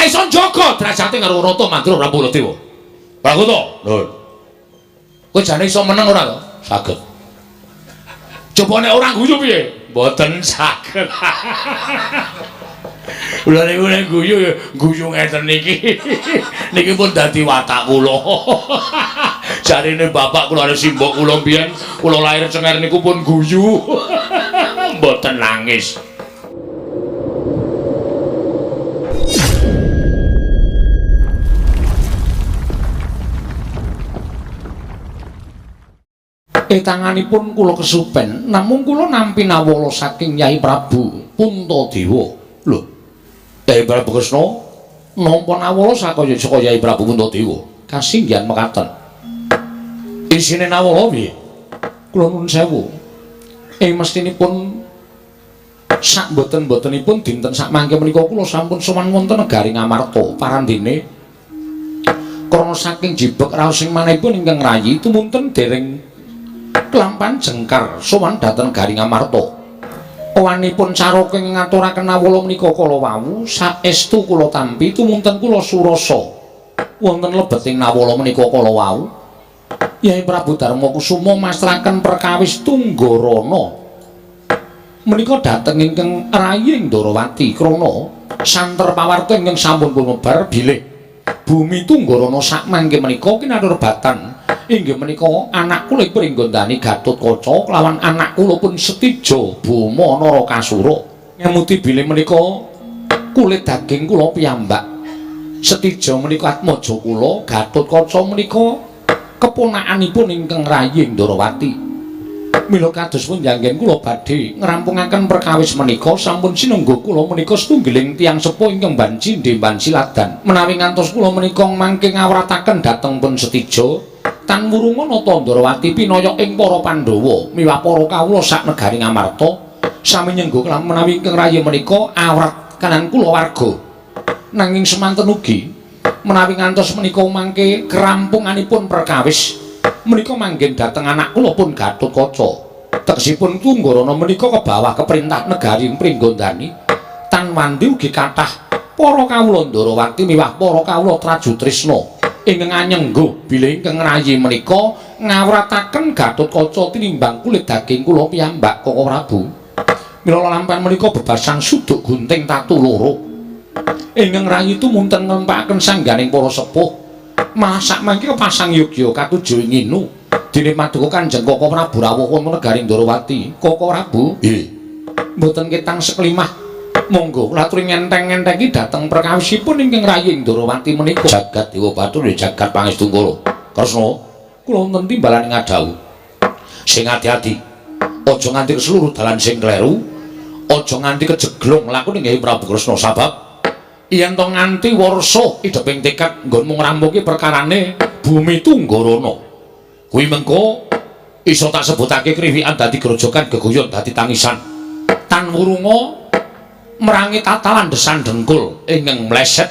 ora iso njaga derajate karo Rata Mandura Prabu Baladewa. Pragoto, lho. Kowe jane iso meneng ora to? Saged. Coba nek ora guyu piye? Mboten saged. Kula niku nek guyu ngeten niki. Niki pun dadi watak kula. Jarine bapak kula simbok kula mbiyen kula lair cenger niku pun guyu. Mboten nangis. Tanganipun kula kesupen namung kula nampi nawala saking Nyai Prabu Puntadewa. Lho, Nyai Prabu Kresna nampa nawala saka Nyai Prabu Puntadewa. Kasinggihan mekaten. Isine nawala piye? Kula nuwun sewu. Mestinipun sak boten-botenipun dinten sak mangke menika kula sampun sowan wonten negari Ngamarta parandene krana saking jibek raos sing manahipun ingkang rayi tumunten dereng kelampahan jengkar sowan dhateng Garing Amarta. Owanipun caraka ngaturaken nawala menika kala wau saestu kula tampi tumunten kula surasa wonten lebeting nawala menika kala wau Yai Prabu Darmakusuma masrahaken perkawis Tunggarana menika dhateng ingkang rayi Ndarawati krana santer pawarta ingkang sampun pumebar bilih bumi Tunggarana sak mangke menika kinadurbatan inggih menika anak kula Pringgondani Gatotkaca kelawan anak kula pun Setija Bama Narakasura. Ngemuti bilih menika kulit daging kula piyambak. Setija menika atmaja kula, Gatotkaca menika keponakanipun ingkang rayi Ndarawati. Mila kados pun janggen kula badhe ngrampungaken perkawis menika sampun sinengga kula menika setunggiling tiyang sepuh ingkang banci ndemban siladan. Menawi ngantos kula menika mangke ngawrataken dhateng pun Setija Tan Wurunga nata Ndarawati pinaya ing para Pandhawa miwah para kawula sak negari Ngamarta sami nyenggo kelawan menawi ingkang rayi menika awrat kanan kula warga. Nanging semanten ugi menawi ngantos menika mangke kerampunganipun perkawis menika manggen dhateng anak kula pun Gatotkaca. Tegesipun Tunggarana menika kebawah keprintah negari Pringgondani. Tan Wandi ugi kathah para kawula Ndarawati miwah para kawula Trajutrisna ingkang anyengguh bilih ingkang rayi menika ngawrataken Gatotkaca tinimbang kulit daging kula piyambak Koko Prabu. Mila lampahan menika bebasang suduk gunting tatu loro. Ingkang rayi tumunten ngempakaken sangganing para sepuh. Malah sak mangke pasang yogya katujuh nginu. Dene paduka Kanjeng Koko Prabu rawuh wonten negari Ndarawati. Koko Prabu, nggih. Mboten ketang seklimah. Monggo laturi ngenteng-ngentengi dhateng perkawisipun ingkang rayi Ndarawati menika. Jagat Dewa Bathara jagat pangestu kula. Kresna, kula wonten timbalan ngadhau. Sing ati-ati. Aja nganti keseluruh dalan sing kleru. Aja nganti kejeglong lakune Nyai Prabu Kresna sabab yen to nganti warsa ideping tekad nggonmu ngrampungi perkarane bumi Tunggarana. Kuwi mengko iso tak sebutake kriwikan dadi grojogan gegoyon dadi tangisan. Tan Wurunga merangi tatalan desan dengkul ingkang mleset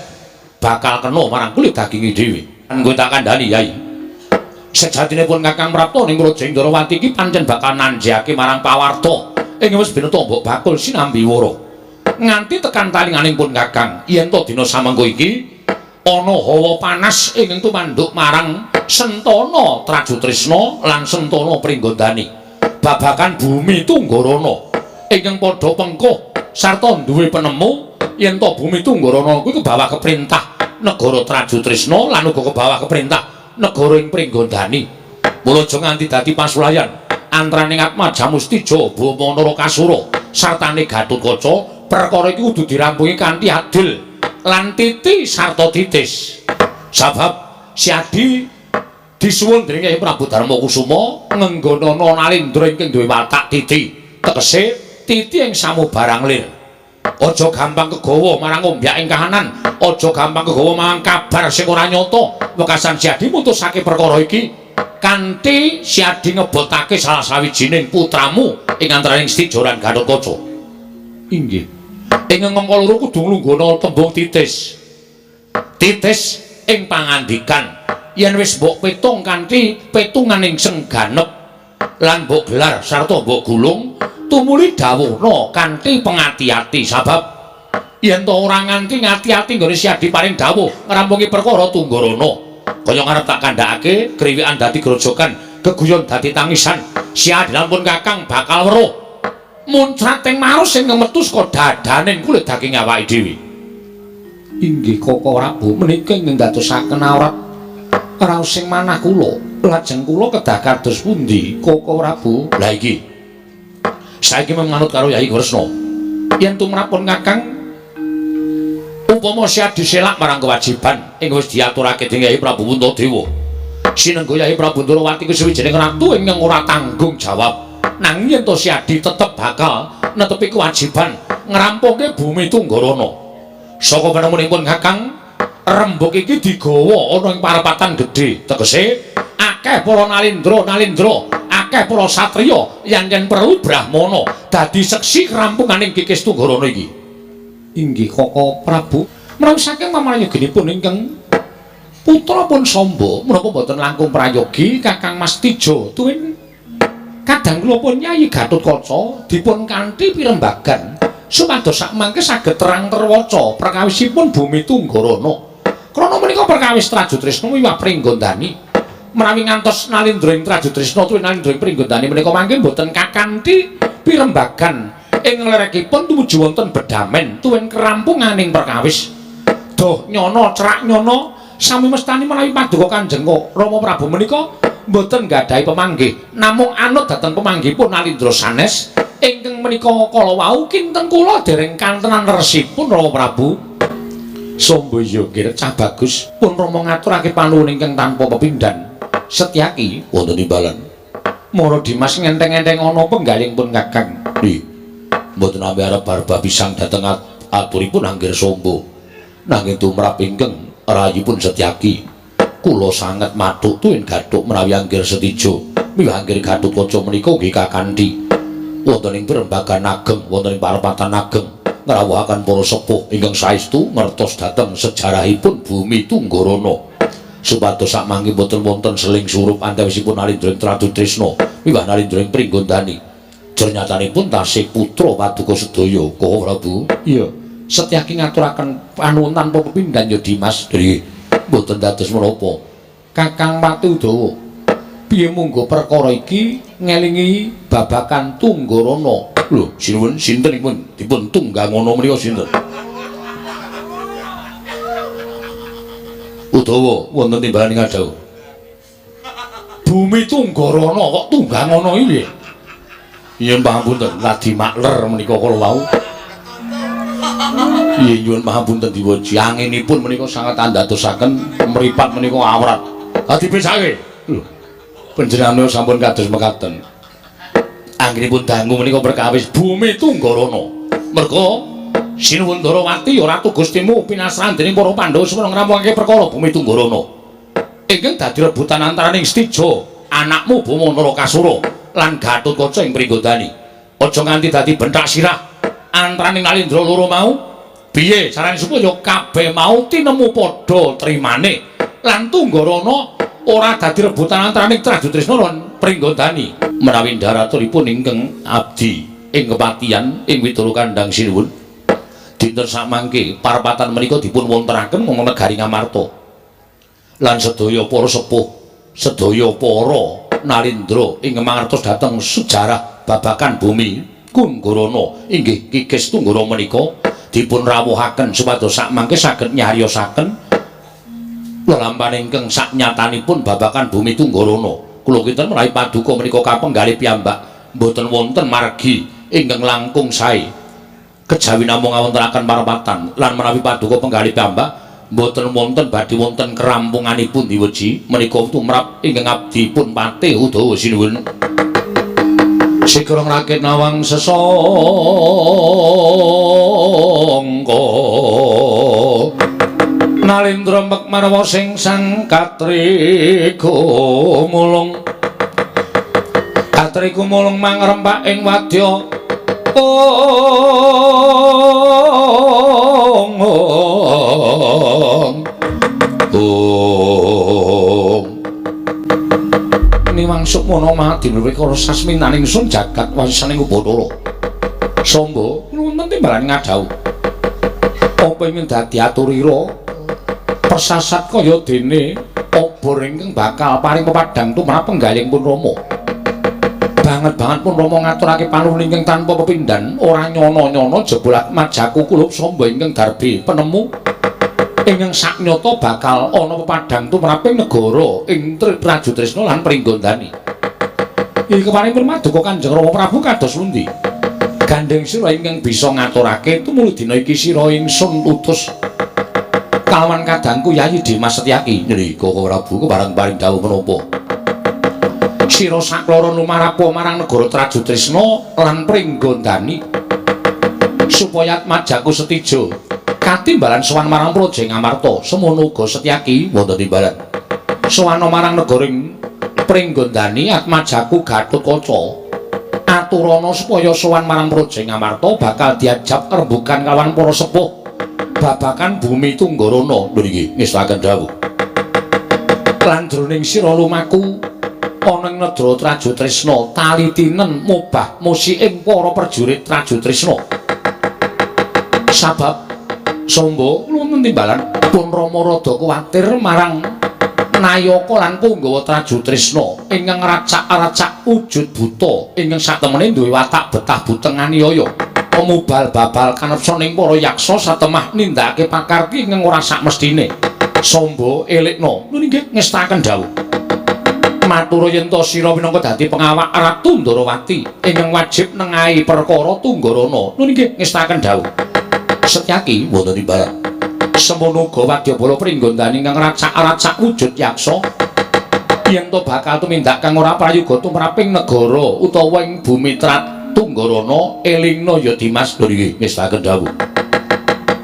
bakal kena marang kulit daginge dhewe. Anggo tak kandhani Yai. Sejatinipun Kakang Prapta ning Praja Ndarawati iki pancen bakal nanjake marang pawarta ing wis bineta mbok bakul sinambi wara. Nganti tekan talinganing pun Kakang yen to dina samengko iki ana hawa panas ingkang tumanduk marang Sentana Trajutrisna lan Sentana Pringgondani. Babagan bumi Tunggarana ingkang padha pengkuh sarta duwe penemu yen to bumi Tunggarana kuwi kebawah keprintah negara Trajutrisna lan uga kebawah keprintah negara ing Pringgondani. Mula aja nganti dadi pasulayan antaraning Atmaja Mustija Bama Narakasura sartane Gatotkaca. Perkara iki kudu dirampungi kanthi adil lan titi sarta titis. Sabab si Adi disuwun dening Kyai Prabu Darmakusuma ngenggonana Nalendra ingkang duwe watak titi. Tegese titi ing samubarang lir. Aja gampang kegawa marang ombyak ing kahanan, aja gampang kegawa marang kabar sing ora nyata. Wekasan si Adi mutusake perkara iki kanthi si Adi ngebotake salah sawijining putramu ing antaraning Setija lan Gatotkaca. Inggih. Ing mangka loro kudu nglunggana tembung titis. Titis ing pangandikan yen wis mbok petung kanthi petunganing sengganep lan mbok gelar sarta mbok gulung tumuli dawuhna kanthi pengati-ati sabab yen to ora nganti ngati-ati nggone Siadi paring dawuh ngrampungi perkara Tunggarana. Kaya ngarep tak kandhakake kriwikan dadi grojogan, geguyon dadi tangisan. Siadi lampun Kakang bakal weruh muncrat ing marus sing metu saka dadaning kulit daging awake dhewe. Inggih Koko Prabu, menika ing ndadosaken awrat raos sing manah kula. Lajeng kula kedah kados pundi Koko Prabu? Lah iki saiki manut karo Yai Kresna. Yen tumrapun Kakang upama Siadi selak marang kewajiban ing wis diaturake dening Yai Prabu Puntadewa. Sinengga Yai Prabu Ndrawati kesuwijining ratu ingkang ora tanggung jawab. Nanging yen to Siadi tetep bakal netepi kewajiban ngrampunge bumi Tunggarana. Saka penemunipun Kakang, rembug iki digawa ana ing parepatan gedhe. Tegese akeh para nalindra, akeh para satriya yen perlu brahmana dadi seksi kerampunganing kikis Tunggarana iki. Inggih Koko Prabu, menawi saking pamrayoginipun ingkang putra pun Samba menapa boten langkung prayogi Kakang Mas Tijo tuwin kadang kula pun Nyai Gatotkaca dipun kanthi pirembagan supados sakmangke saged terang terwaca perkawisipun bumi Tunggarana. Krana menika perkawis Trajutrisna miwah Pringgondani. Menawi ngantos Nalindra ing Trajutrisna tuwin Nalindra ing Pringgondani menika mangke boten kakanthi pirembagan ing lerekipun tumuju wonten bedamen tuwin kerampunganing perkawis. Doh nyono cerak nyono sami mestani menawi paduka Kanjeng Rama Prabu menika boten nggadhahi pemanggih, namung anut dhateng pemanggihipun Nalindra sanes ingkang menika kala wau kinten kula dereng kantenan resipun Rama Prabu. Samba ya nggih cah bagus pun Rama ngaturake panuwun ingkang tanpa pepindhan. Setyaki wonten timbalan. Mara Dimas ngenteng-enteng ana penggalingipun Kakang. Nggih. Mboten nampi arep barba pisang dhateng aturipun anggir Samba. Nanging tumrap ingkang rayipun Setyaki kula sanget mathuk tuwin Gathuk menawi anggir Setijo miwah anggir Gatotkaca menika nggih kakanthi wonten ing pirembagan ageng wonten ing parepatan ageng ngrawuhaken para sepuh ingkang saestu ngertos dhateng sejarahipun bumi Tunggarana supados sakmangke boten wonten seling surup antawisipun Nalindra ing Trajutrisna miwah Nalindra ing Pringgondani. Jernyatanipun tasih putra paduka sedaya Koko Prabu. Iya, Setyaki ngaturaken panuwun tanpa pepindhan ya Dimas. Mboten dados menapa Kakang Pati Udawa piye munggo perkara iki ngelingi babagan Tunggarana. Lho sinuwun sintenipun dipun tunggangana menika sinten? Udawa wonten timbalan ing adhau bumi Tunggarana kok tunggangana iki. Iya pangapunten ladi makler menika kala wau. Iya nyuwun pangapunten diwaji anginipun menika sangat andadosaken mripat menika awrat. Dadi besake. Lho. Panjenengan sampun kados mekaten. Anggenipun dangu menika perkawis bumi Tunggarana. Merga Sinuwun Ndrawati ya Ratu Gustimu pinasran dening para Pandhawa supaya ngrampungake perkara bumi Tunggarana. Ingkang dadi rebutan antaraning Stija, anakmu Bama Narakasura lan Gatotkaca ing Pringgondani. Aja nganti dadi bentak sirah antaraning Nalindra loro mau. Piye carane supaya kabeh mau tinemu padha trimane lan Tunggarana ora dadi rebutan antaraning Trajutrisna lan Pringgondani. Menawi ndaratunipun ingkang abdi ing kepatihan ing Widara Kandhang Sinuwun. Dinten samangke parepatan menika dipun wontenaken wonten negari Ngamarta. Lan sedaya para sepuh, sedaya para Nalindra ing mangertos dhateng sejarah babagan bumi Tunggarana inggih kikis Tunggara menika dipun rawuhaken supados sakmangke saged nyariosaken lelampahan ingkang saknyatanipun babagan bumi Tunggarana. Kula kinten menawi paduka menika kapenggalih piyambak mboten wonten margi ingkang langkung sae kejawi namung ngawontenaken parepatan lan menawi paduka penggalih piyambak mboten wonten badhe wonten kerampunganipun diweji menika tumrap ingkang abdi pun Patih Udawa Sinuwun. Sikra ngrakit nawang sesangka Nalindra mek marwa sing sang katriga mulung mangrembak ing wadya niwangsuk mono madina rikala sasminaning sun jagat wasisaning Ubatara. Samba wonten timbalan ngadhau. apa ingin dadi aturira persasat kaya dene obor ingkang bakal paring pepadhang tumrap penggaling pun Rama. Banget pun Rama ngaturake panuwun ingkang tanpa pepindhan, ora nyono-nyono jebul Atmajaku kulup samba ingkang darbi penemu ingkang saknyata bakal ana pepadhang tumraping negara ing Trajutrisna lan Pringgondani. Iki keparipun maduka Kanjeng Rama Prabu kados pundi? Gandeng sira ingkang bisa ngaturake tumuli dina iki sira ingsun utus kalawan kadangku Yayi Dimas Setyaki. Nalika Prabu kepareng-paring dawuh menapa? Sira sakloro lumarapo marang negara Trajutrisna lan Pringgondani supaya Atmajaku Setija katimbalan sowan marang Praja Ngamarta. Semono uga Setyaki wonten timbalan sowan marang negara Pringgondani Atmajaku Gatotkaca aturana supaya sowan marang Praja Ngamarta bakal diajab rembugan kalawan para sepuh babakan bumi Tunggarana. Niki ngestaken dawuh lan jroning sira lumaku ana ing nedra Trajutrisna talitinen mubah musi ing para prajurit Trajutrisna. Sabab Samba wonten timbalan pun Rama rada kuwatir marang Nayaka lan Punggawa Trajutrisna ingkang racak-racak wujud buta ingkang satemene duwe watak betah buteng aniaya mubal babal kanepsaning para yaksa satemah nindakake pakarti ingkang ora sak mestine. Samba elekna nggih ngestaken dawuh matur yen to sira minangka dadi pengawak Ratu Ndarawati ingkang wajib nengahi perkara Tunggarana. Nggih ngestaken dawuh Setyaki wonten timbalan semono uga Wadyabala Pringgondani ingkang racak-racak wujud yaksa yen to bakal tumindak kang ora prayoga tumraping negara utawa ing bumi Tunggarana elingna ya Dimas. Nggih ngestaken dawuh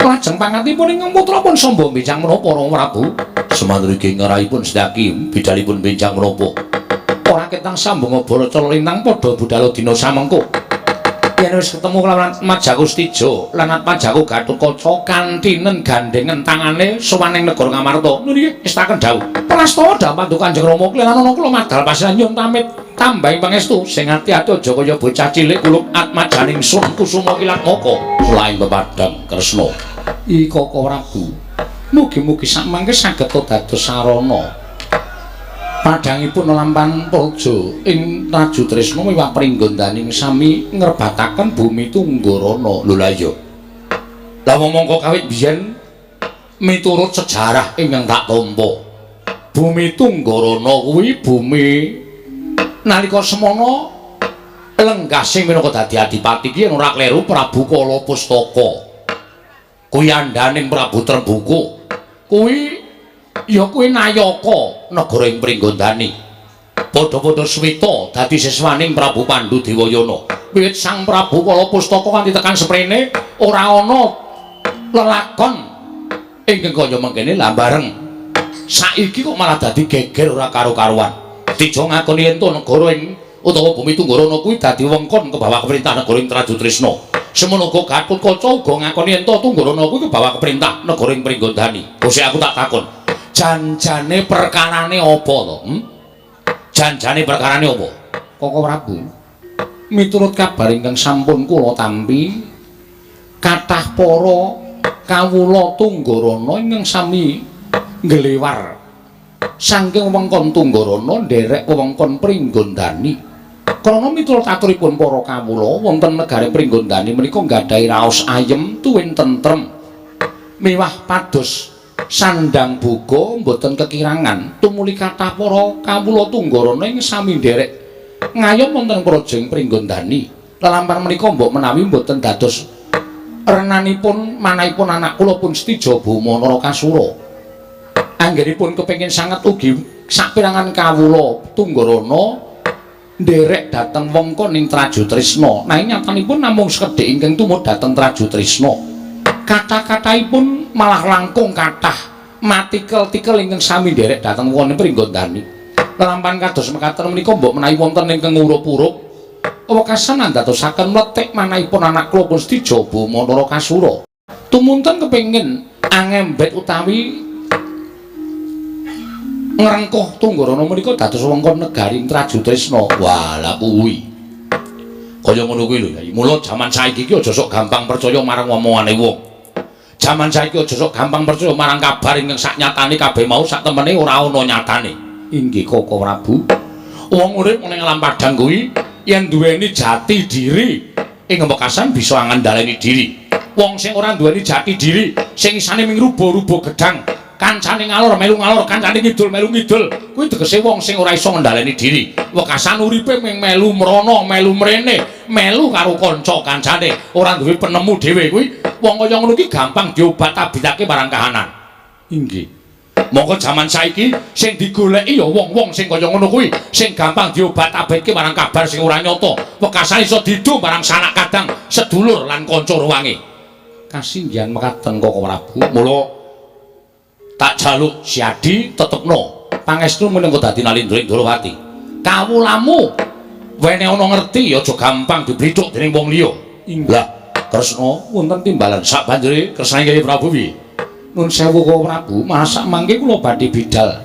lajeng pangantipun ingkang putra pun Samba benjang menapa Rama Prabu? Semandrigi ngerahipun Setyaki bidalipun benjang menapa? Ora ketang sambung baraca lintang padha budhal dina samengko. Yen wis ketemu kelawan Atmajaku Setija lan Atmajaku Gatotkaca kantinen gandengen tangane sowan ing negara Ngamarta. Niki ngestaken dawuh. Prastawa dhamel Kanjeng Rama kelan ana kula madal pasiran nyuwun pamit tambahing pangestu sing ati-ati aja kaya bocah cilik kulup Atmajaning Sun Kusuma Kilat Maka lain pepadhang Kresna. Ika Prabu mugi-mugi samangke saged dados sarana padhangipun lampahan praja ing Trajutrisna miwah Pringgondaning sami ngrebataken bumi Tunggarana. Lho la iya la mongko kawit biyen miturut sejarah ingkang tak tampa bumi Tunggarana kuwi bumi nalika semana lenggah sing minangka dadi adipati ki yen ora kleru Prabu Kala Pustaka kuwi andaning Prabu Trembuku kuwi ya kuwi Nayaka negara ing Pringgondani padha-padha swita dadi siswaning Prabu Pandhu Dewayana. Wiwit Sang Prabu Kala Pustaka kanthi tekan sprene ora ana lelakon ingkang kaya mengkene lah bareng saiki kok malah dadi geger ora karo-karuan. Dija ngakoni yen to negara ing utawa bumi Tunggarana kuwi dadi wengkon kebawah keprintah negara ing Trajutrisna. Semono uga Gatotkaca uga ngakoni yen to Tunggarana kuwi kebawah keprintah negara ing Pringgondani. Gusti aku tak takon, janjane perkarane apa to? Janjane perkarane apa? Koko Prabu. Miturut kabar ingkang sampun kula tampi, kathah para kawula Tunggarana ingkang sami nglewar saking wewengkon Tunggarana nderek wewengkon Pringgondani. Krana miturut aturipun para kawula wonten negari Pringgondani menika nggadahi raos ayem tuwin tentrem miwah pados sandang boga mboten kekirangan tumuli kathah para kawula Tunggarana ing sami nderek ngayom wonten projeng Pringgondani. Lelampar menika mbok menawi mboten dados renanipun manahipun anak kula pun Setija Bama Narakasura. Anggenipun kepengin sanget ugi saperangan kawula Tunggarana nderek dhateng wengkon ing Trajutrisna. Nanging nyatanipun namung sekedhik ingkang tumut dhateng Trajutrisna. Kata-kataipun malah langkung kathah matikel-tikel ingkang sami nderek dhateng wonten Pringgondani. Lelampahan kados mekaten menika mbok menawi wonten ingkang ngurup-urup wekasan andadosaken mletik manahipun anak kula pun Setija Bama Narakasura. Tumunten kepengin angembet utawi ngrengkuh Tunggarana menika dados wengkon negari Trajutrisna. Walah kuwi kaya ngono kuwi lho. Mula jaman saiki iki aja sok gampang percaya marang omongane wong. Jaman saiki aja sok gampang percaya marang kabar ingkang saknyatane kabeh mau sak temene ora ana nyatane. Inggih Koko Prabu. Wong urip ning alam padang kuwi yen duweni jati diri ing Wekasan bisa ngandaleni diri. Wong sing ora duweni jati diri, sing isane ming rubo-rubo gedang, kancane ngalor melu ngalor, kancane ngidul melu ngidul, kuwi tegese wong sing ora iso ngendhaleni diri. Wekasan uripe ming melu mrana, melu mrene, melu karo kanca kancane, ora duwe penemu dhewe kuwi. Wong kaya ngono iki gampang diobat-abitake marang kahanan. Inggih. Monggo jaman saiki sing digoleki ya wong-wong sing kaya ngono kuwi, sing gampang diobat-abitke marang kabar sing ora nyata. Wekasan iso didu marang sanak kadang, sedulur lan kanca ruwange. Kasinggihan mekaten Koko Prabu. Mula tak jaluk Siadi tetepno pangestu menengko dadi Nalindra Indrawati. Kawulamu wene ana ngerti aja gampang diblithuk dening wong liya. Lah Kresna wonten timbalan sak banjure kersane Kyai Prabu piye? Nun sewu Koko Prabu, masak mangke kula badhe bidal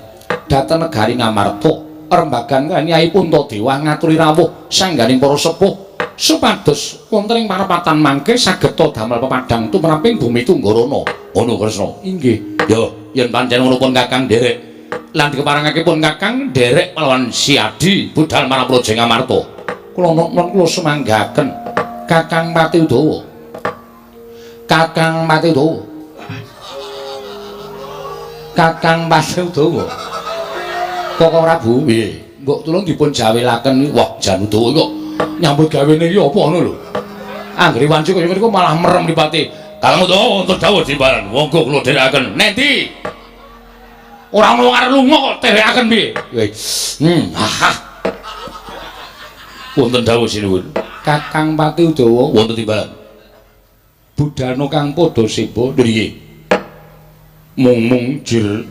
dhateng negari Ngamarta, rembagan Kyai Puntadewa ngaturi rawuh sangganing para sepuh supados wonten ing parapatan mangke saged damel pepadang tumraping bumi Tunggarana. Ngono Kresna. Inggih. Ya, yen pancen ngono pun Kakang nderek. Lan dikeparengake pun Kakang nderek lawan Siadi budal marang Praja Ngamarta. Kula nuwun kula semanggaken Kakang Pati Udawa. Kakang Pati Udawa. Kakang Pati Udawa. Koko Prabu, piye? Mbok tulung dipun jawelaken. Wah, jan Udawa kok nyambut gawene iki apa ngono lho. Anggere wanci kaya niku malah merem dipati. Kakang Udawa wonten dawuh timbalan. Monggo kula dherekaken. Nendi? Ora ono arep lunga kok dherekaken piye? Ha. Wonten dawuh sinuwun. Kakang Pati Udawa wonten timbalan. Budana kang padha seba piye? Mung jir.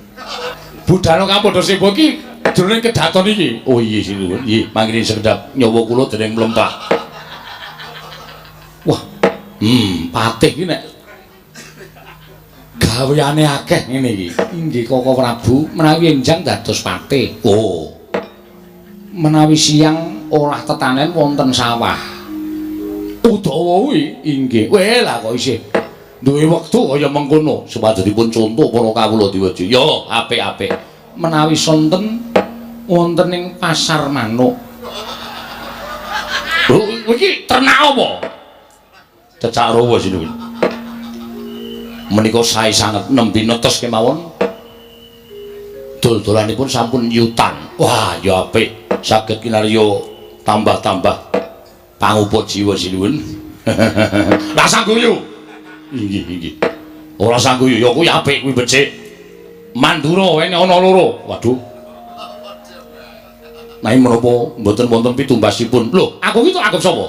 Budana kang padha seba iki jroning kedaton iki. Oh iya sinuwun. Nggih, mangkene sekedap nyawa kula dereng mlempah. Wah. Patih iki nek gaweane akeh ngene iki. Inggih Koko Prabu, menawi enjang dados patih. Oh. Menawi siang olah tetanen wonten sawah. Udawa kuwi inggih. Weh lah kok isih duwe wektu kaya mengkono supados dipun contoh para kawula diwaji. Yo, apik-apik. Menawi sonten wonten ing pasar manuk. Lho, iki ternak apa? Cecak rawa sinuwun. Menika sae sanget nembe netes kemawon. Dol-dolanipun sampun yutan. Wah, ya apik. Saged kinarya tambah-tambah pangupa jiwa sinuwun. Lah sangguyu. Inggih. Ora sangguyu ya kuwi apik kuwi becik. Mandura wene ana loro. Waduh. Nah menapa mboten wonten pitumbasipun. Lho, aku iki tok anggap sapa?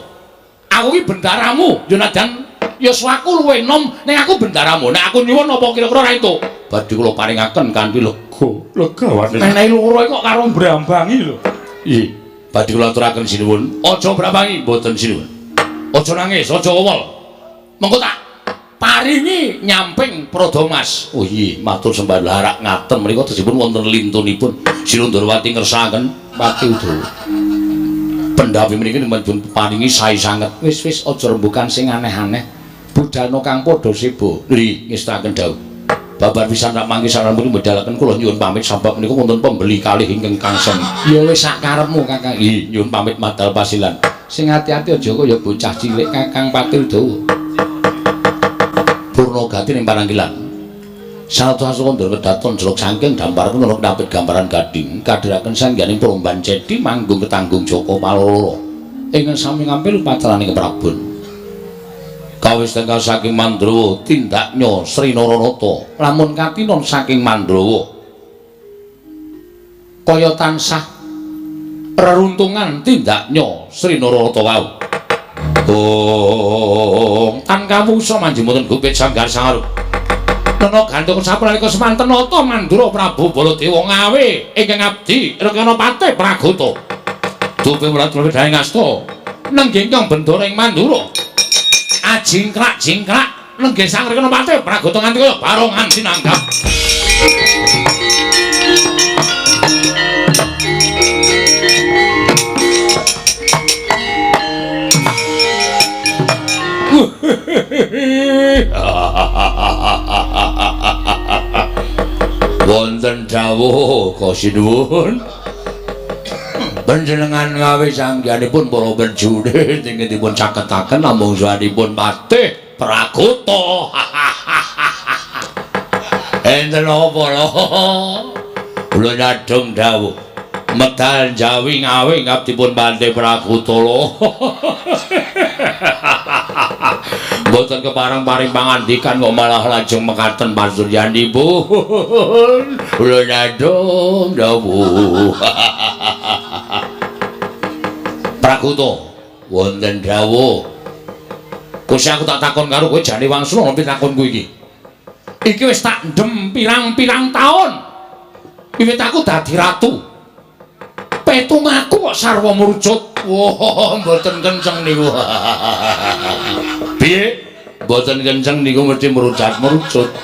Aku iki bendaramu. Yo najan ya swaku luwih enom ning aku bendaramu. Nek aku nyuwun apa kira-kira ra entuk? Badhe kula paringaken kanthi legawane. Menehi loro kok karo mbrambangi lho. Nggih. Badhe kula aturaken sinuwun. Aja mbrambangi, mboten sinuwun. Aja nangis, aja wewel. Mengko tak paringi nyamping Pradamas. Oh iya, matur sembah larak ngaten menika dipun wonten lintunipun Sinuwun Ndrawati ngersakaken Pati Udawa. Pendhawi mriki dipun paringi sae sanget. Wis aja rembukan sing aneh-aneh. Budana kang padha seba. Nggih, ngestakaken dawuh. Babar pisan rak mangke saranipun medalaken kula nyuwun pamit sabab menika wonten pembeli kalih ingkang kangsen. Ya wis sak karepmu Kakang. Nggih, nyuwun pamit madal pasilan. Sing ati-ati aja kaya bocah cilik Kakang Pati Udawa. Purnagati ning Parangkilan. Sanadyan Kandara kedaton jeluk saking dampar menawa knapit gambaran gading kadhiraken sangganing Promban Cedi manggung ketanggung Jaka Paloro. Ingkang sami ngampil patraning Prabon. Kawis tengkal saking Mandrawa tindaknya Sri Naranata lamun katinon saking Mandrawa kaya tansah reruntungan tindaknya Sri Naranata wau. Tan kawusa manjing mboten gupit sanggar sangarup. Nana gantung sapunika semanten nata Mandura Prabu Baladewa ngawe ingkang abdi Rekana Patih Pragata. Dupe mulat wedhaing asta nenggingkang bendara ing Mandura. Ajingkrak-jingkrak nenggih Sang Rekana Patih Pragata nganti kaya barongan sinanggap. wonten dawuh kosinuwun panjenengan ngawe sanggihanipun para prajurit ingkang dipun caketaken namung sawanipun Patih Prakuta. Enten apa lho? Kula nyadong dawuh medal Jawi ngawe ngabdipun Patih Prakuta lho. Mboten kepareng paring pangandikan kok malah lajeng mekaten pasuryanipun. Kula nyadong dawuh. Prakuta wonten dawuh. Gusti aku tak takon karo kowe jane wangsul ngopi takonku iki. Iki wis tak ndem pirang-pirang taun. Wiwit aku dadi ratu. Petungaku kok sarwa mrucut. Wah, mboten kenceng niku. Piye? Mboten kenceng niku mesti merucut.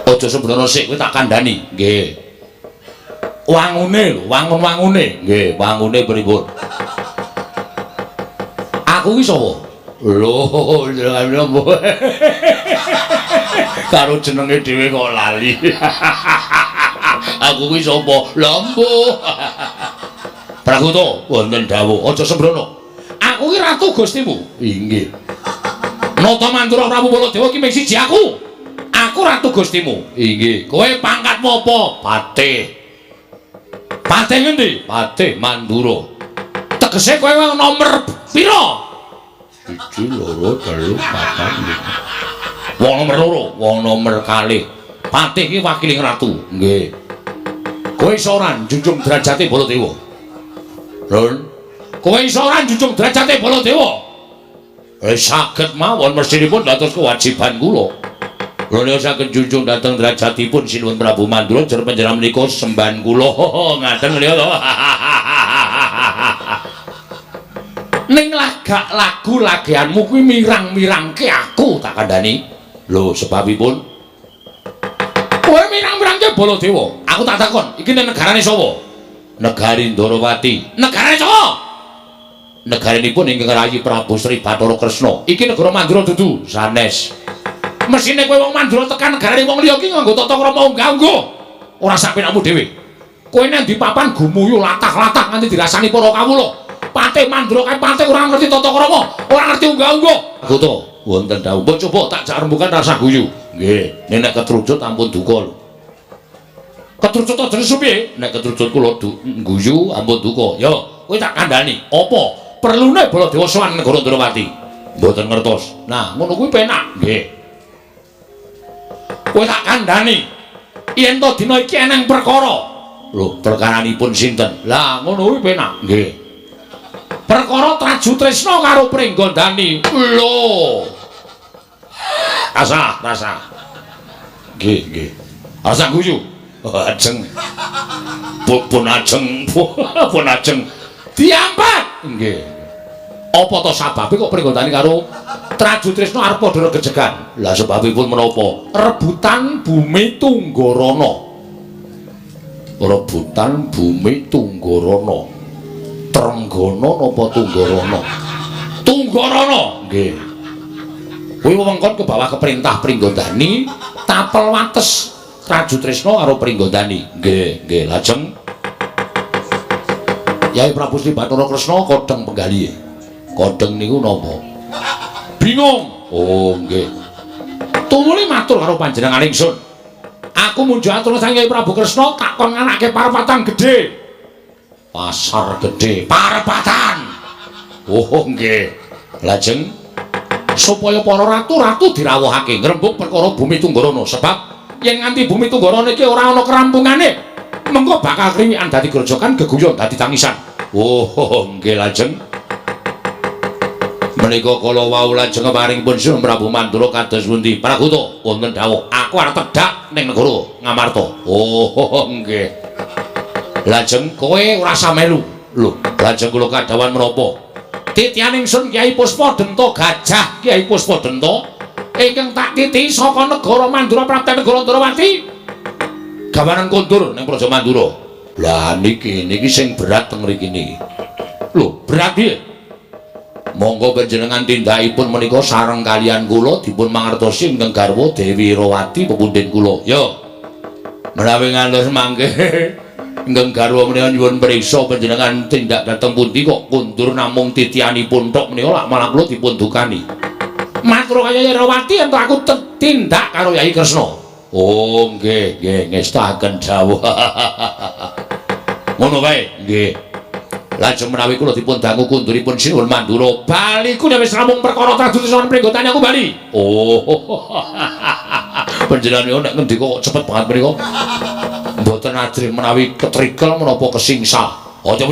Aja sembrono sik kowe tak kandhani. Nggih. Wangune lho, wangun-wangune. Nggih, wangune pripun? Aku ki sapa? Lho, jenenge karo jenenge dhewe kok lali. Aku ki sapa? Lampu. Prakuta wonten dawuh, aja sembrono. Aku ki ratu gustimu. Inggih. Nata Mandura Prabu Baladewa ki mung siji aku. Aku ratu gustimu. Inggih. Kowe pangkatmu apa? Patih. Patih ngendi? Patih Mandura. Tegese kowe nomor pira? 1 2 3 4 5. Wong nomor 2, wong nomor 2. Patih ki wakiling ratu. Nggih. Kowe iso ora njunjung derajate Baladewa? Lun, kowe iso ora njunjung derajate Baladewa? Saged mawon mestinipun dados kewajiban kula. Kula nek saged njunjung dhateng derajatipun Sinuwun Prabu Mandura jer panjenengan menika sembahan kula. Ngaten lho to. Ning lagak lagu lageanmu kuwi mirang-mirangke aku tak kandhani. Lho sebabipun kowe mirang-mirangke Baladewa. Aku tak takon, iki negarane sapa? Negari Ndarawati. Negarane sapa? Negaranipun ingkang rayi Prabu Sri Bathara Kresna. Iki negara Mandura dudu sanes. Mesine kowe wong Mandura tekan negarane wong liya iki nganggo tata krama unggah-ungguh. Ora sak penakmu dhewe. Kowe nek di papan gumuyu latah-latah nganti dirasani para kawula. Patih Mandura kae patih ora ngerti tata krama, ora ngerti unggah-ungguh. Kuto wonten dawuh. Mbok coba tak jak rembugan rasa guyu. Nggih, nek ketrucut ampun duka lho. Ketrucut aja supiye? Nek ketrucut kula guyu ampun duka. Ya, kowe tak kandhani. Apa perlune Baladewa sowan negara Ndarawati? Mboten ngertos. Nah, ngono kuwi penak. Nggih. Kowe tak kandhani. Yen to dina iki eneng perkara. Lho, perkaranipun sinten? Lah, ngono kuwi penak. Nggih. Perkara Traju Tresna karo Pringgondani. Lho. Rasa. Nggih. Rasa guyu. Ajeng. Pun ajeng. Diampat. Nggih. Apa to sababe kok Pringgondani karo Traju Tresna arep padha gejegan? Lah sebabipun menapa? Rebutan bumi Tunggarana. Rebutan bumi Tunggarana. Trenggana napa Tunggarana? Tunggarana. Nggih. Kuwi wewengkon ke bawah keperintah Pringgondani, tapel wates Traju Tresna karo Pringgondani. Nggih, lajeng Yai Prabu Sri Bathara Kresna kodheng penggalihe. Kodheng niku napa? Bingung. Oh, nggih. Tumuli matur karo panjenengan ingsun. Aku munjuk atur sang Yai Prabu Kresna takon nganake parapatan gedhe. Pasar gedhe, parapatan. Oh, nggih. Lajeng supaya para ratu-ratu dirawuhake ngrembug perkara bumi Tunggarana sebab yen nganti bumi Tunggarana iki ora ana kerampungane mengko bakal kriwikan dadi grojokan geguyon dadi tangisan. Oh, nggih lajeng menika kala wau lajeng maringipun Sinuwun Prabu Mandura kados pundi? Prakuta wonten dawuh, aku arep tedhak ning negara Ngamarta. Oh, nggih. Lajeng kowe ora usah melu. Lho, lajeng kula kadhawan menapa? Titihan ingsun Kyai Puspadenta Gajah Kyai Puspadenta ingkang tak titi saka negara Mandura Prapta negara Ndarawati. Gawanan kondur ning Praja Mandura. Lah niki sing berat teng mriki niki. Lho, berat piye? Monggo panjenengan tindakipun menika sareng kalian kula dipun mangertosi ingkang garwa Dewi Rawati pepundhen kula. Ya. Menawi ngantos mangke ingkang garwa menika nyuwun priksa panjenengan tindak dhateng pundi kok kundur namung titianipun tok menika lak malah kula dipun dukani. Matur kaya Rawati ento aku tindak karo Yai Kresna. Oh nggih, nggih ngestaken dawuh. Ngono wae, nggih. Lajeng menawi kula dipun dangu kunduripun Sinuwun Mandura, bali ku wis namung perkara tradisional pringgotan aku bali. Oh. Panjenengan nek ngendika kok cepet banget menika. Mboten ajrih menawi ketrikel menapa kesingsa. Aja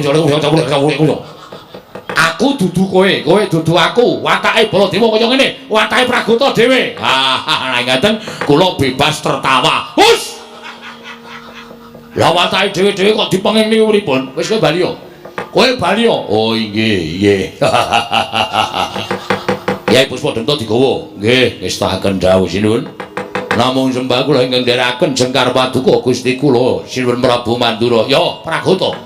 aku dudu kowe dudu aku. Watake Baladewa kaya ngene, watake Pragota dhewe. Ha, ngaten kula bebas tertawa. Hus. Lah watake dhewe-dhewe kok dipenging niuripun. Wis kowe bali yo. Kowe bali yo. Oh nggih. Yai Puspadenta digawa. Nggih, ngestaken dawuh sinuwun. Namung sembah kula ingkang ndherekaken Jengkar Paduka Gusti kula Sinuwun Prabu Mandura. Ya, Pragota.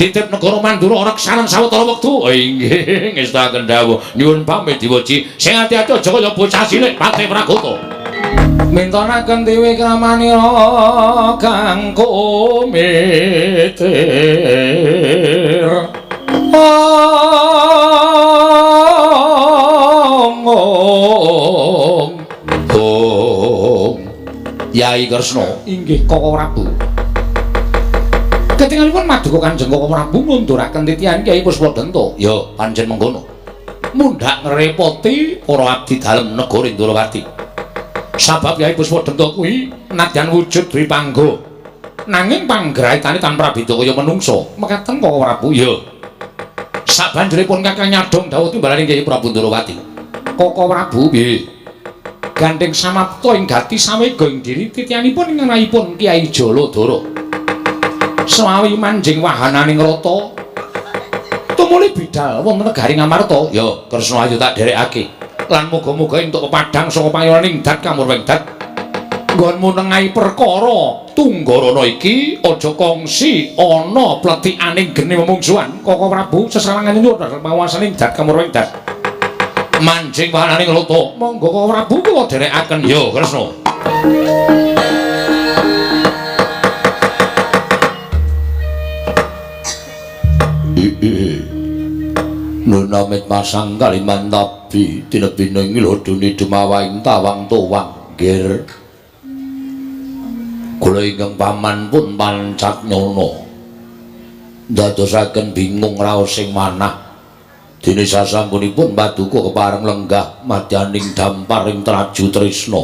Titip negara Mandura reksanen sawetara wektu. Oh nggih, ngestaken dawuh. Nyuwun pamit diwoji. Sing ati-ati aja kaya bocah cilik Patih Pragota. Mintonaken dewe kramanira kang kumitir. Yai Kresna inggih Koko Prabu. Ketingalipun Maduka Kanjeng Koko Prabu ngunduraken titihan Kyai Puspadenta. Ya, pancen mengkono. Mundhak ngrepoti para abdi dalem negara Indrawati. Sabab Kyai Puspadenta kuwi nadyan wujud dwi pangga. Nanging panggraitane tanpa beda kaya menungsa. Mekaten Koko Prabu. Ya. Sabanjuripun Kakang Nyadong dawuh timbalaning Kyai Prabu Indrawati. Koko Prabu nggih. Gandeng samapta ing gati sawega ing diri titianipun ing rayipun Kyai Jaladara. Swawi manjing wahananing rata tumuli bidhal wonten negari Ngamarta. Ya, Kresna ayo tak dherekake. Lan muga-muga entuk pepadhang saka pangayoning dat kamurwengdat. Nggonmu nengahi perkara Tunggarana iki aja kongsi ana pletikaning geni memungsuhan. Koko Prabu sesarengan nyuwun mawasaning dat kamurwengdat. Manjing wahananing rata monggo Koko Prabu kula dherekaken. Ya Kresna. Nunamit masang kaliman tabi tinebine ngiloduni dumawaing tawang towang nggir. Kula ingkang paman pun Pancatnyana dadosaken bingung raos sing manah. Dene sasampunipun Paduka kepareng lenggah madyaning damparing traju tresna.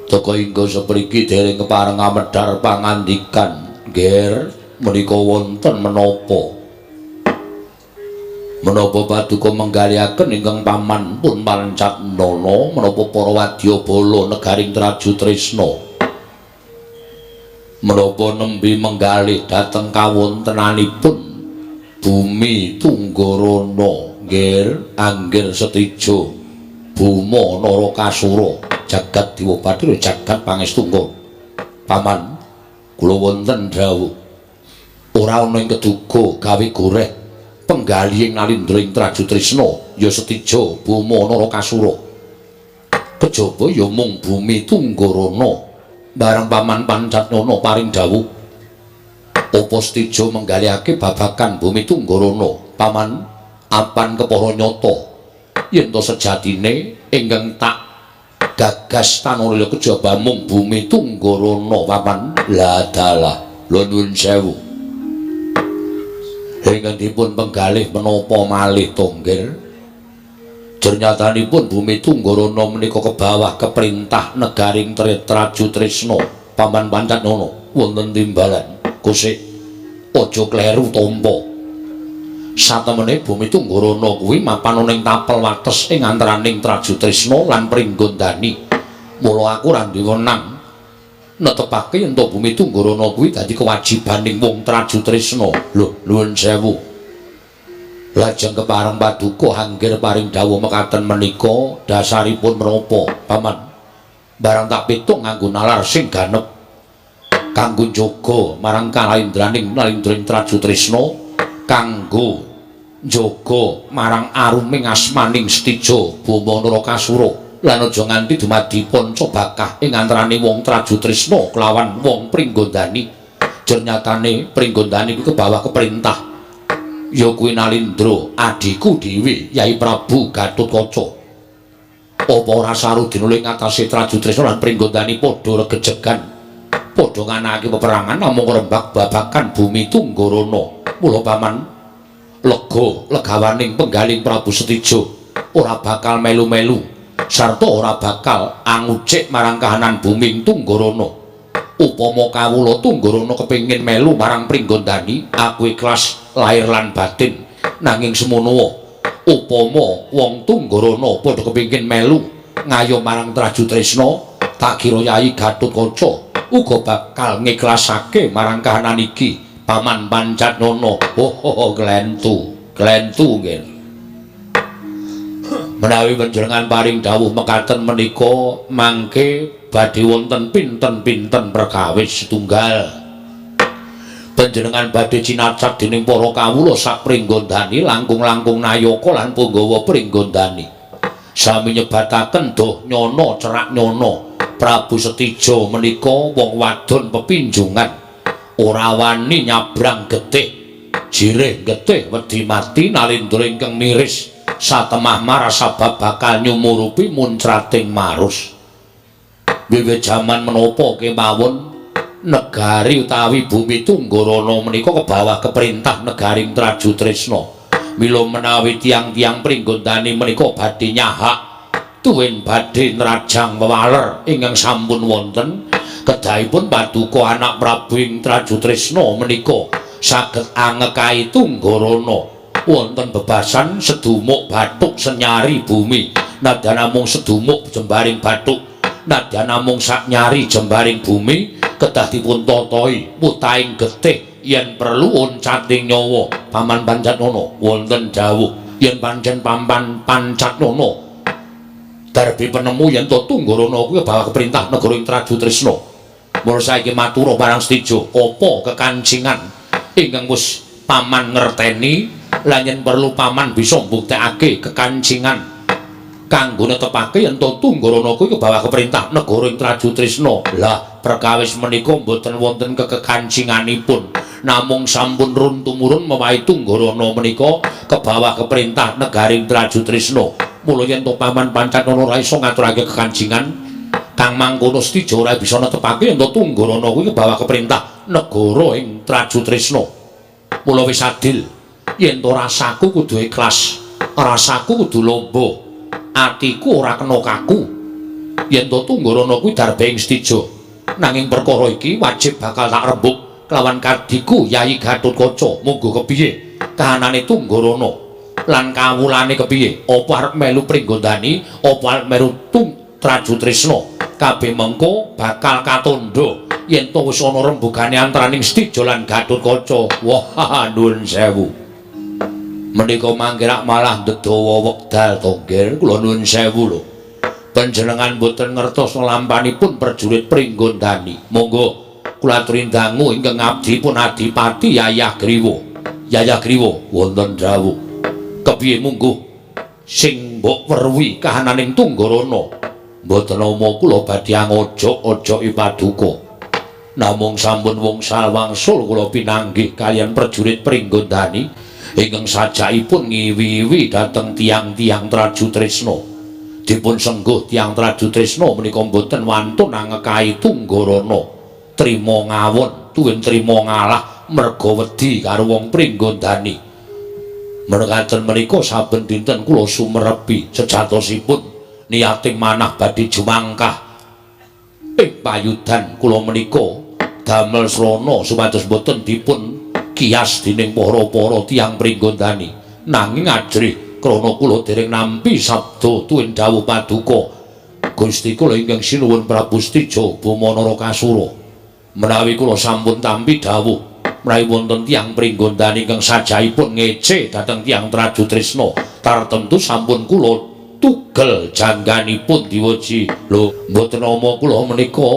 Teka ingga sapriki dereng kepareng amedhar pangandikan. Nggir, menika wonten menapa? Menapa Paduka menggalihaken ingkang paman pun Pancatnyana menapa para wadyabala negaring traju tresna? Menapa nembe menggalih dhateng kawontenanipun Bumi Tunggarana nggir anggir setija Buma Narakasura jagat Dewa Bathara jagat Pangestungga. Paman kula wonten dawuh ora ana ing keduga gawe goreh penggalihing nalindra ing traju tresna ya setija Buma Narakasura. Kejaba ya mung Bumi Tunggarana bareng paman Pancatnyana paring dawuh apa setija menggalihake babagan Bumi Tunggarana. Paman apan kepara nyata yen to sejatine ingkang tak gagas tanulya kejaba mung Bumi Tunggarana paman. Lah dalah nuwun sewu ingkang dipun penggalih menapa malih to nggir. Jernyatanipun Bumi Tunggarana menika kebawah keperintah negaring traju tresna paman Pancatnyana wonten timbalan. Kusik aja kleru tampa. Satemene Bumi Tunggarana kuwi mapan ning tapel wates ing antaraning traju tresna lan Pringgondani. Mula aku ora duwe wenang netepake yen to Bumi Tunggarana kuwi dadi kewajibaning wong traju tresna. Lho, nuwun sewu. Lajeng kepareng Paduka anggir paring dawuh mekaten menika dasaripun menapa, Paman? Barang tak pitung nganggo nalar sing ganep kanggo njaga marang kalindraning nalindring traju tresna, kanggo njaga marang aruming asmaning setija Buma Narakasura lan aja nganti dumadi panca bakah ing antaraning wong Trajutrisna kelawan wong Pringgondani. Jernyatane Pringgondani kuwi kebawa keperintah. Ya kuwi Nalindra, adhiku dhewe Yai Prabu Gatotkaca. Apa ora sarudina ing ngatasé Trajutrisna lan Pringgondani padha regejegan, padha nganakake peperangan namung rembag babakan bumi Tunggarana. Mula paman lega legawaning penggaling Prabu Setija ora bakal melu-melu sarta ora bakal angucik marang kahanan bumi Tunggarana. Upama kawula Tunggarana kepengin melu marang Pringgondani, aku ikhlas lahir lan batin. Nanging semono upama wong Tunggarana padha kepengin melu ngayo marang Trajutrisna, tak kira Yai Gatotkaca uga bakal ngiklasake marang kahanan iki. Paman Pancatnana, glentu nggih. Menawi panjenengan paring dawuh mekaten menika mangke badhe wonten pinten-pinten perkawis setunggal. Panjenengan badhe cinacak dening para kawula sak Pringgondani langkung-langkung nayaka lan punggawa Pringgondani. Sami nyebataken doh nyono cerak nyono Prabu Setija menika wong wadon pepinjungan. Ora wani nyabrang getih, jirih getih wedi mati Nalindra ingkang miris satemah marasa bakal nyumurupi muncrating marus. Wiwit jaman menapa kemawon negari utawi bumi Tunggarana menika kebawa keperintah negaring Trajutrisna. Mila menawi tiang-tiang Pringgondani menika badhe nyahak tuwin badhe nrajang wewaler ingkang sampun wonten, kedahipun Paduka anak Prabu ing Trajutrisna menika saged angekahi Tunggarana wonten bebasan sedumuk bathuk senyari bumi. Nadyan namung sedumuk jembaring bathuk, nadyan namung saknyari jembaring bumi, kedah dipun tatahi putaing getih yen perlu oncating nyawa. Paman Pancatnana wonten dawuh yen pancen Paman Pancatnana darbi penemu yen to Tunggarana kuwi bawa keperintah negara ing Trajutrisna. Mula saiki matur marang Setija, apa kekancingan ingkang wis Paman ngerteni lan yen perlu Paman bisa mbuktekake kekancingan kanggo netepake yen to Tunggarana kuwi kebawa keperintah negara ing Trajutrisna. Lah perkawis menika mboten wonten kekancinganipun, namung sampun run tumurun mewahi Tunggarana menika kebawa keperintah negaring Trajutrisna. Mula yen to Paman Pancatnana ora iso ngaturake kekancingan kang mangkono Setija ora bisa netepake yen to Tunggarana kuwi kebawa keperintah negara ing Trajutrisna. Mula wis adil yen to rasaku kudu ikhlas, rasaku kudu lomba, atiku ora kena kaku yen to Tunggarana kuwi darbe ing Setija. Nanging perkara iki wajib bakal tak rembug kelawan kadiku Yai Gatotkaca. Monggo kepiye kahanane Tunggarana lan kawulane kepiye? Apa arep melu Pringgondani, apa arep melu Trajutrisna? Kabeh mengko bakal katandha yen to wis ana rembugane antaraning Setija lan Gatotkaca. Wah, nuwun sewu. Menika mangkirak malah ndedawa wekdal to, nggih. Kula nuwun sewu lho. Panjenengan boten ngertos lampanipun prajurit Pringgondani. Monggo kula aturi dangu ingkang abdi pun Adipati Yayah Griwa. Yayah Griwa wonten dawuh. Kepiye mungguh sing mbok weruhi kahananing Tunggarana? Mboten nama kula badhe angojok-ojoki Paduka. Namung sampun wungsal wangsul kula pinanggih kaliyan prajurit Pringgondani ingkang sajakipun ngiwi-iwi dhateng tiang-tiang Trajutrisna. Dipun sengguh tiang Trajutrisna menika mboten wantun angekahi Tunggarana. Trima ngawon, tuwin trima ngalah merga wedi karo wong Pringgondani. Menekaten menika saben dinten kula sumerepi sejatosipun niating manah badhe jumangkah ing payudan kula menika damel srana supados boten dipun kias dening para-para tiyang Pringgondani. Nanging ajrih krana kula dereng nampi sabda tuwin dawuh Paduka Gusti kula ingkang sinuwun Prabu Setija Bama Narakasura, menawi kula sampun tampi dawuh menawi wonten tiyang Pringgondani ingkang sajaipun ngece dhateng tiyang Trajutrisna, tartemtu sampun kula tugel jangganipun diweji. Lho, mboten nama kula menika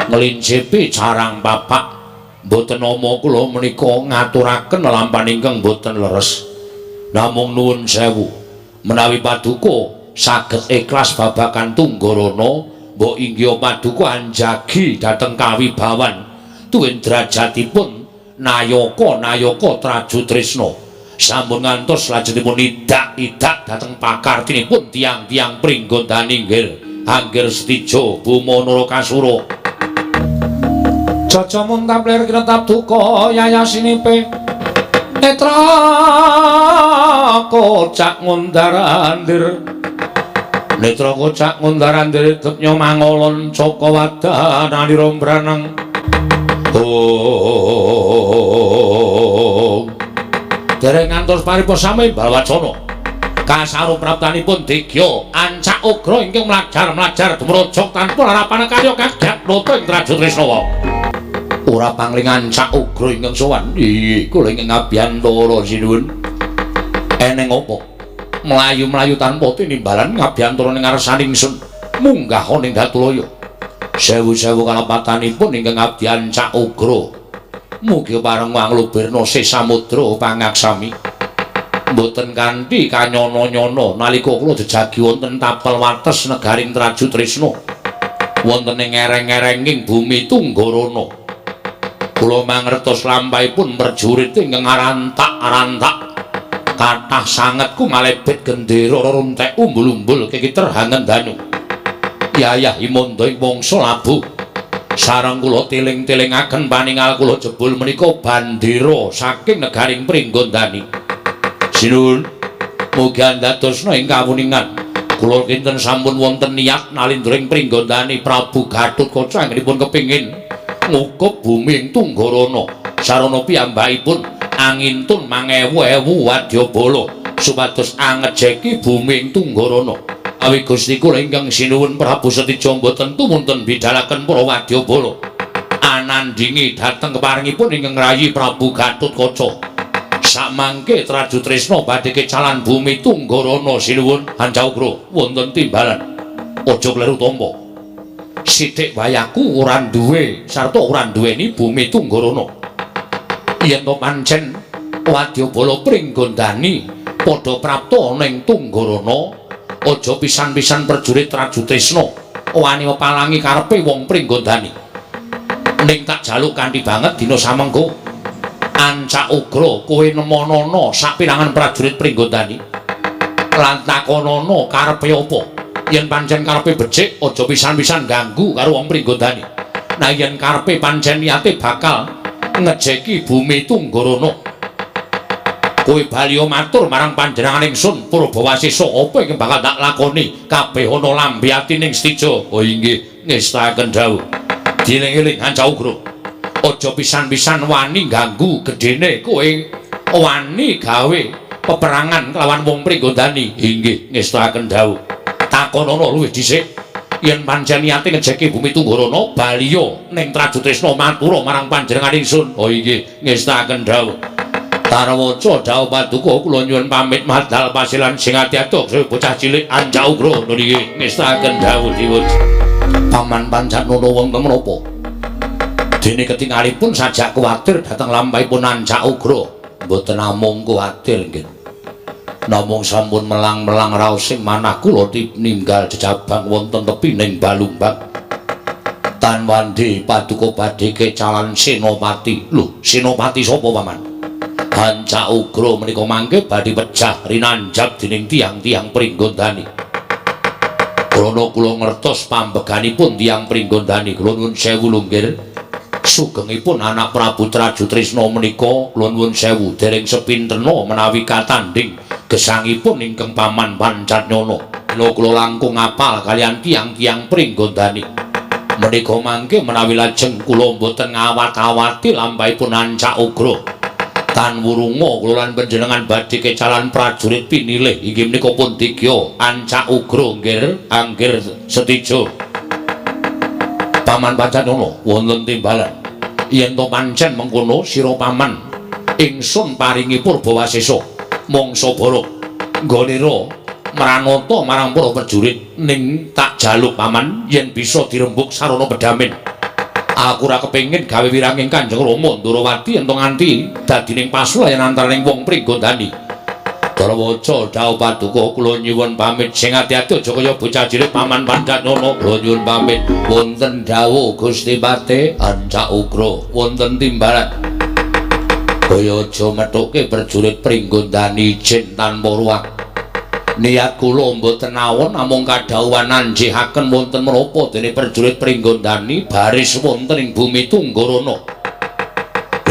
ngelincipi carang papak, mboten nama kula menika ngaturaken lampahan ingkang mboten leres. Namung nuwun sewu, menawi Paduka saged ikhlas babagan Tunggarana mbok inggih paduka anjagi dhateng kawibawan tuwin derajatipun nayaka Trajutrisna sampun ngantos lajengipun idak-idak dhateng pakartinipun tiang-tiang Pringgondani nggih angger setija Buma Narakasura Jaja muntaplir kinetap duka yayasinipe netra kocak ngundarandir netra kocak ngundarandir tetnya mangolon Jaka Wadanalira mbranang dereng ngantos paripasami balwacana kasarupraptanipun Digya Ancak Ugra ingkang mlajar dumrajak tanpa harapan karya kagat nata ing Trajutrisna ora pangling Ancak Ugra ingkang sowan iku ing ngabiyantara sinuwun eneng apa mlayu-mlayu tanpa tinimbalan ngabiyantara ning ngarsaning ingsun munggah ning Datulaya sewu-sewu kalapatanipun ingkang abdi Ancak Ugra mugi pareng wanglubirna sesamudra pangaksami mboten kanthi kanyana-nyana nalika kula jejagi wonten tapel wates negaring Trajutrisna wonten ing ereng-erenging bumi Tunggarana kula mangertos lampahipun prajurit ingkang arantak-arantak kathah sanget kumalebet gendera runtek umbul-umbul kekiter Hangendanu Yayah Himanda ing mangsa labuh sareng kula tiling-tilingaken paningal kula jebul menika bandera saking negaring Pringgondani sinuwun mugi andhadosna ing kawuningan kula kinten sampun wonten niat nalindring Pringgondani Prabu Gatotkaca anggenipun kepingin ngukup bumi ing Tunggarana sarana piyambakipun angintun mangewu-ewu wadyabala supados angejeki bumi ing Tunggarana awi Gusti kula ingkang sinuwun Prabu Setija boten tumunten bidhalaken para wadyabala anandingi dhateng keparingipun ingkang rayi Prabu Gatotkaca samangke Trajutrisna badhe kecalan bumi Tunggarana sinuwun Ancak Ugra wonten timbalan aja kleru tampa sithik wayahku ora duwe sarta ora duweni bumi Tunggarana yen to pancen wadyabala Pringgondani padha prapta ning Tunggarana aja pisan-pisan prajurit Trajutrisna wani palangi karepe wong Pringgondani ning tak jaluk kanthi banget dina samengko Ancak Ugra kowe nemonana sapirangan prajurit Pringgondani lan takonana karepe apa yen pancen karepe becik aja pisan-pisan ganggu karo wong Pringgondani nah yen karepe pancen niate bakal ngejeki bumi Tunggarana kowe bali matur marang panjenengan ingsun Purbawasesa apa ingkang bakal tak lakoni kabeh ana lambe atining Setija oh inggih ngestaken dawuh dieling-eling Ancak Ugra aja pisan-pisan wani ganggu gedene kowe wani gawe peperangan kelawan wong Pringgondani inggih ngestaken dawuh takonana luwih dhisik yen pancen niate ngejeki bumi Tunggarana baliya ning Trajutrisna matur marang panjenengan ingsun oh inggih ngestaken dawuh Tarwaca dawuh paduka kula nyuwun pamit madhal pasilan sing ati-ati bocah cilik Ancak Ugra niki ngestaken dawuh diwun paman Pancatnana wonten menapa dene ketingalipun sajak kuwatir dhateng lampahipun Ancak Ugra mboten namung kuwatir nggih namung sampun melang-melang raos sing manah kula ninggal jejabang wonten tepining Balumbang tan wandi paduka badhe kecalan Senopati lho Senopati sapa paman Ancak Ugra menika mangke badhe pejah rinanjak dening tiang-tiang Pringgondani krana kula ngertos pambeganipun tiang Pringgondani kula nuwun sewu lunggir sugengipun anak Prabu Trajutrisna menika kula nuwun sewu dereng sepinterna menawi katanding gesangipun ingkang paman Pancatnyana kula langkung apal kalian tiang-tiang Pringgondani menika mangke menawi lajeng kula mboten ngawat-awati lampahipun Ancak Ugra tan wurunga kula lan panjenengan badhe kecalan prajurit pinilih inggih menika pun Digya Ancak Ugra nggih angger Setija paman Pancatnyana wonten timbalan yen to pancen mengkono sira paman ingsun paringi Purbawasesa mangsa bara nggonira mranata marang para prajurit ning tak jaluk paman yen bisa dirembuk sarana pedamen aku ora kepengin gawe wiranging Kanjeng Rama Ndrawati ento nganti dadining pasulayan antaraning wong Pringgondani Darwaca dawuh paduka kula nyuwun pamit sing ati-ati aja kaya bocah cilik paman Pancatnyana kula nyuwun pamit wonten dawuh Gusti Pati Ancak Ugra wonten timbalan kaya aja methuke prajurit Pringgondani ijin tanpa ruang niat kula mboten awon namung kadhawuhan anjihaken wonten menapa dene prajurit Pringgondani baris wonten ing bumi Tunggarana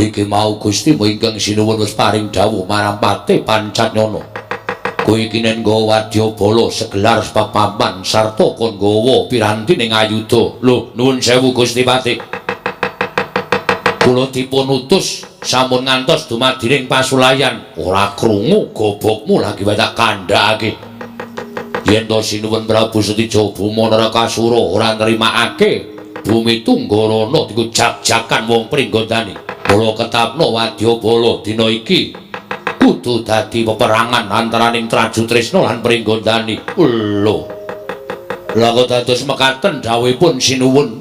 iki mau Gusti ingkang sinuwun wis paring dawuh marang Pati Pancatnyana kowe iki nen nggawa wadyabala segelar papaman sarta kon nggawa piranti ning ayuda lho nuwun sewu Gusti Pati kula dipun utus sampun ngantos dumadiring pasulayan ora krungu gobokmu lagi wae tak kandhakake yen to sinuwun Prabu Setija Buma Narakasura ora nrimakake bumi Tunggarana diku jak-jakan wong Pringgondani kula ketapno wadyabala dina iki kudu dadi peperangan antaraning Traju Trisna lan Pringgondani lho lha kok dados mekaten dawuhipun sinuwun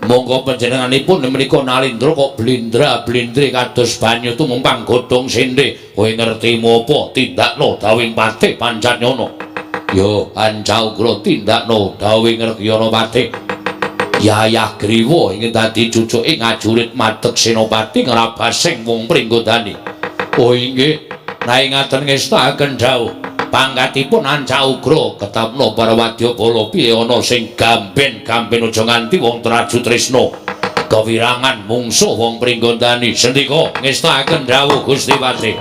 monggo panjenenganipun menika nalindra kok blindra-blindri kados banyu tumumpang godhong sindhe kowe ngerti apa tindakno dawuhing Pati Pancatnyana yo Ancak Ugra tindakno dawuhing Rekyana Pati Yayah Griwa ingin dadi cucuke ngajurit madeg Senopati ngrabasing wong Pringgondani. Oh inggih, naing ngaten ngestaken dawuh. Pangkatipun Ancak Ugra ketapno para wadyabala piye ana sing gamben-gamben aja nganti wong Traju Trisna kewirangan mungsuh wong Pringgondani. Sendika ngestaken dawuh Gusti Pati.